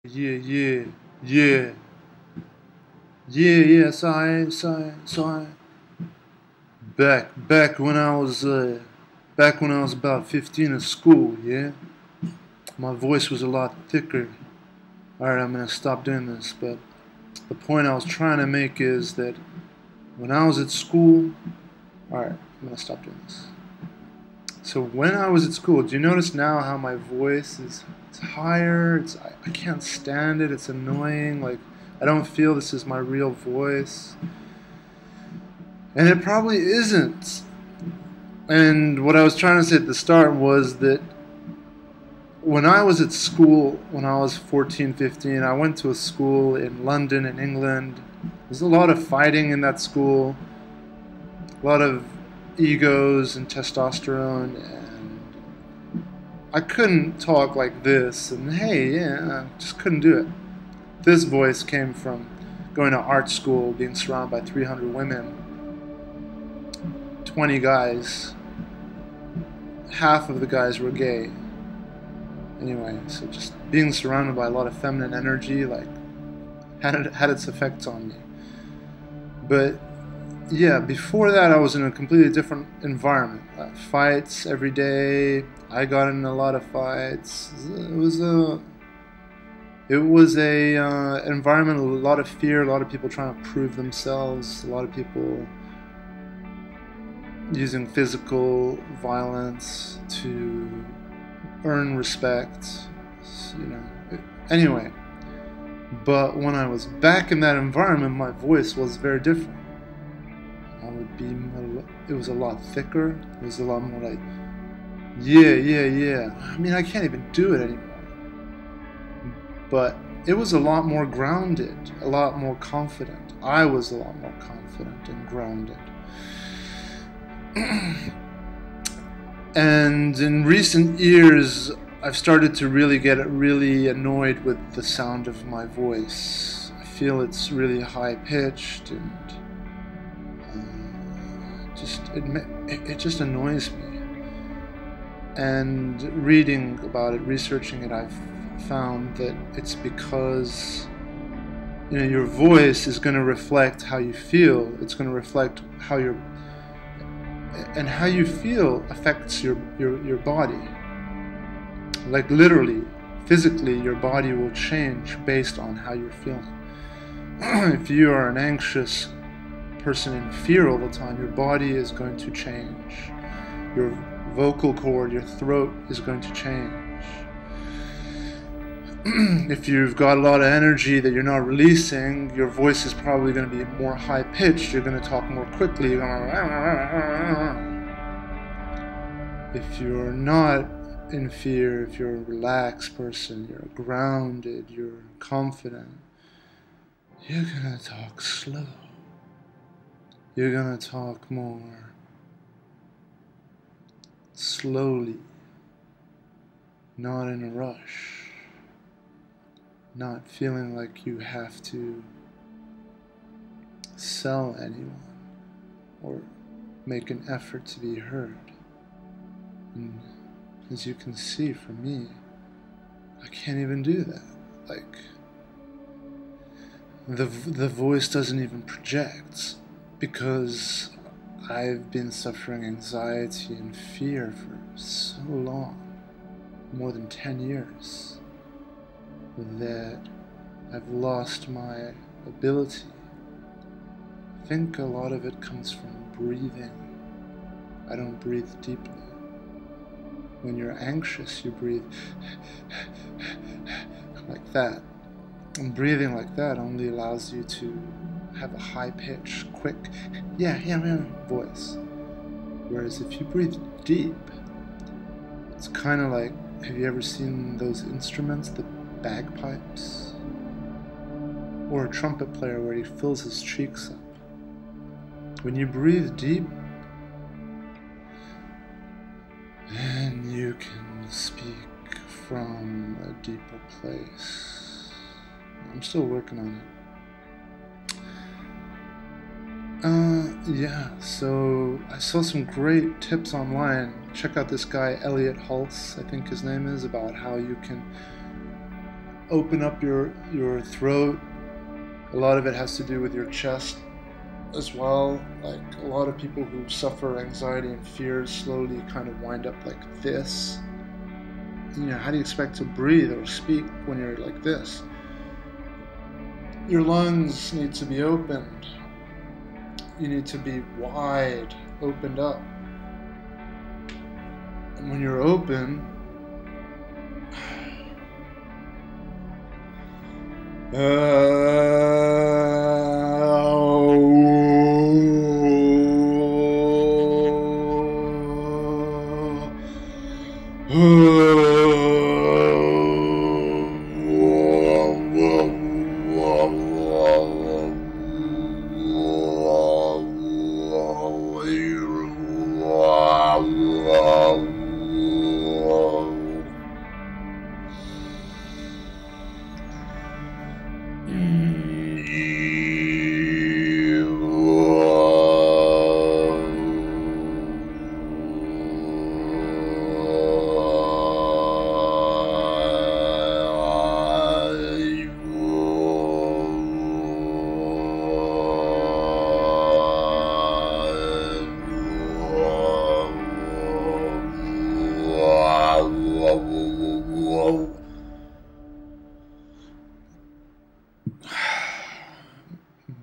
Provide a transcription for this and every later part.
Yeah, yeah, yeah, yeah, sorry. Back when I was about 15 at school, yeah, my voice was a lot thicker. Alright, I'm gonna stop doing this, but the point I was trying to make is that when I was at school, alright, I'm gonna stop doing this. So when I was at school, do you notice now how my voice is it's higher? I can't stand it. It's annoying. Like I don't feel this is my real voice. And it probably isn't. And what I was trying to say at the start was that when I was at school, when I was 14, 15, I went to a school in London, in England. There's a lot of fighting in that school, a lot of egos and testosterone, and I couldn't talk like this, and hey, yeah, I just couldn't do it. This voice came from going to art school, being surrounded by 300 women, 20 guys. Half of the guys were gay. Anyway, so just being surrounded by a lot of feminine energy, like, had its effects on me. But yeah, before that I was in a completely different environment. Fights every day. I got in a lot of fights. It was a environment, a lot of fear, a lot of people trying to prove themselves, a lot of people using physical violence to earn respect, you know. Anyway, but when I was back in that environment, my voice was very different. It was a lot thicker. It was a lot more like, yeah. I mean, I can't even do it anymore. But it was a lot more grounded, a lot more confident. I was a lot more confident and grounded. And in recent years, I've started to really get really annoyed with the sound of my voice. I feel it's really high-pitched, and it just annoys me. And reading about it, researching it, I've found that it's because, you know, your voice is going to reflect how you feel. It's going to reflect how and how you feel affects your body. Like literally, physically, your body will change based on how you're feeling. If you are an anxious person in fear all the time, your body is going to change. Your vocal cord, your throat is going to change. If you've got a lot of energy that you're not releasing, your voice is probably going to be more high-pitched. You're going to talk more quickly. You're going to... If you're not in fear, if you're a relaxed person, you're grounded, you're confident, you're going to talk slow. You're going to talk more slowly, not in a rush. Not feeling like you have to sell anyone or make an effort to be heard. And as you can see from me, I can't even do that. Like, the voice doesn't even project, because I've been suffering anxiety and fear for so long, more than 10 years. That I've lost my ability. I think a lot of it comes from breathing. I don't breathe deeply. When you're anxious, you breathe like that. And breathing like that only allows you to have a high-pitched, quick, yeah, voice. Whereas if you breathe deep, it's kind of like, have you ever seen those instruments, the bagpipes, or a trumpet player where he fills his cheeks up? When you breathe deep, then you can speak from a deeper place. I'm still working on it. Yeah, so I saw some great tips online. Check out this guy, Elliot Hulse, I think his name is, about how you can open up your throat. A lot of it has to do with your chest as well. Like a lot of people who suffer anxiety and fears slowly kind of wind up like this. You know, how do you expect to breathe or speak when you're like this? Your lungs need to be opened. You need to be wide, opened up. And when you're open,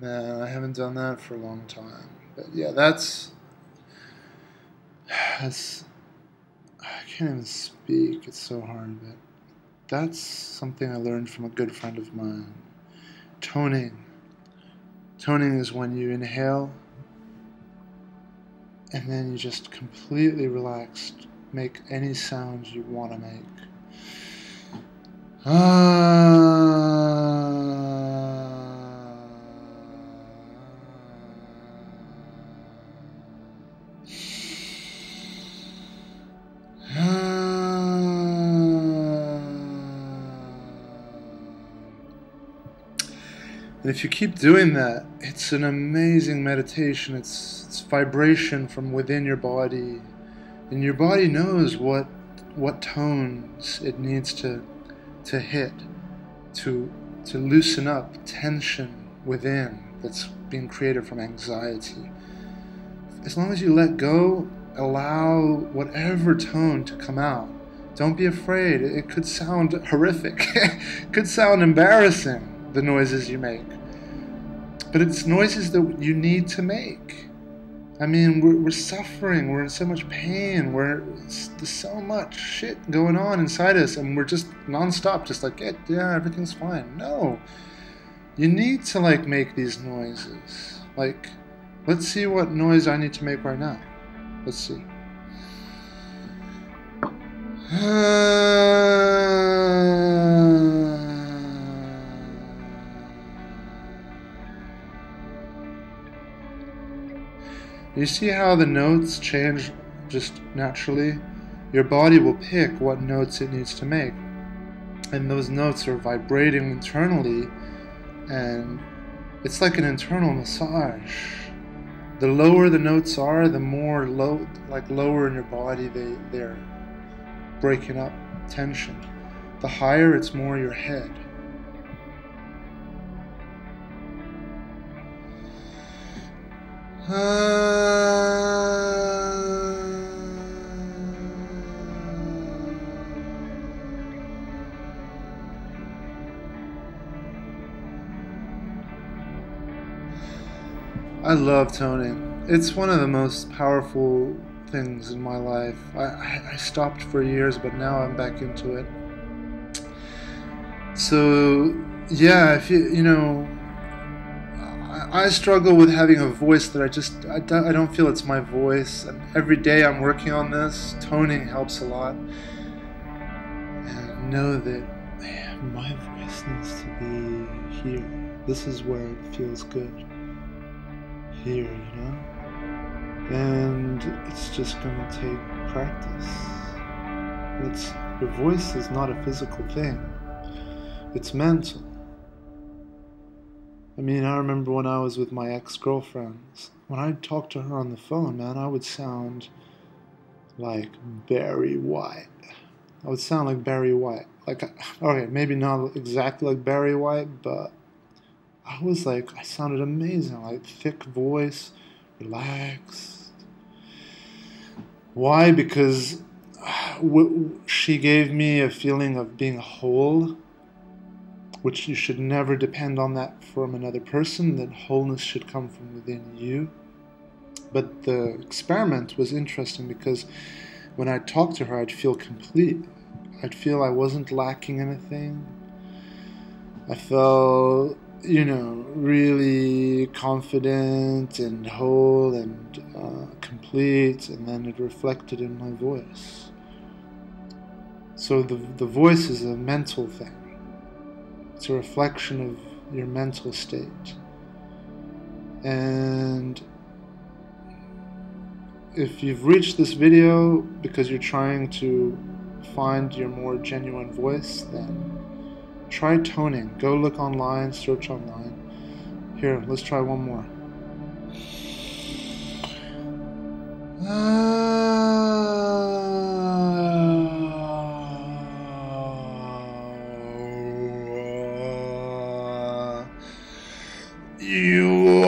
man, I haven't done that for a long time. But yeah, that's I can't even speak. It's so hard, but that's something I learned from a good friend of mine. Toning. Toning is when you inhale and then you just completely relaxed, make any sounds you want to make. And if you keep doing that, it's an amazing meditation. It's vibration from within your body, and your body knows what tones it needs to hit to loosen up tension within that's being created from anxiety. As long as you let go, allow whatever tone to come out. Don't be afraid. It could sound horrific. It could sound embarrassing, the noises you make. But it's noises that you need to make. I mean, we're suffering, we're in so much pain, there's so much shit going on inside us, and we're just non-stop, just like, yeah, everything's fine. No. You need to, like, make these noises. Like, let's see what noise I need to make right now. Let's see. You see how the notes change just naturally? Your body will pick what notes it needs to make. And those notes are vibrating internally, and it's like an internal massage. The lower the notes are, the more lower in your body they're breaking up tension. The higher, it's more your head. I love toning. It's one of the most powerful things in my life. I stopped for years, but now I'm back into it. So yeah, if you know, I struggle with having a voice that I don't feel it's my voice, and every day I'm working on this. Toning helps a lot, and know that, man, my voice needs to be here. This is where it feels good. Here, you know? And it's just gonna take practice. Your voice is not a physical thing. It's mental. I mean, I remember when I was with my ex-girlfriends, when I'd talk to her on the phone, man, I would sound like Barry White. I would sound like Barry White. Like, okay, maybe not exactly like Barry White, but I sounded amazing. Like, thick voice, relaxed. Why? Because she gave me a feeling of being whole, which you should never depend on that from another person. That wholeness should come from within you. But the experiment was interesting because when I talked to her, I'd feel complete. I'd feel I wasn't lacking anything. I felt, really confident and whole and complete, and then it reflected in my voice. So the voice is a mental thing. It's a reflection of your mental state. And if you've reached this video because you're trying to find your more genuine voice, then try toning. Go look online, search online. Here, let's try one more. You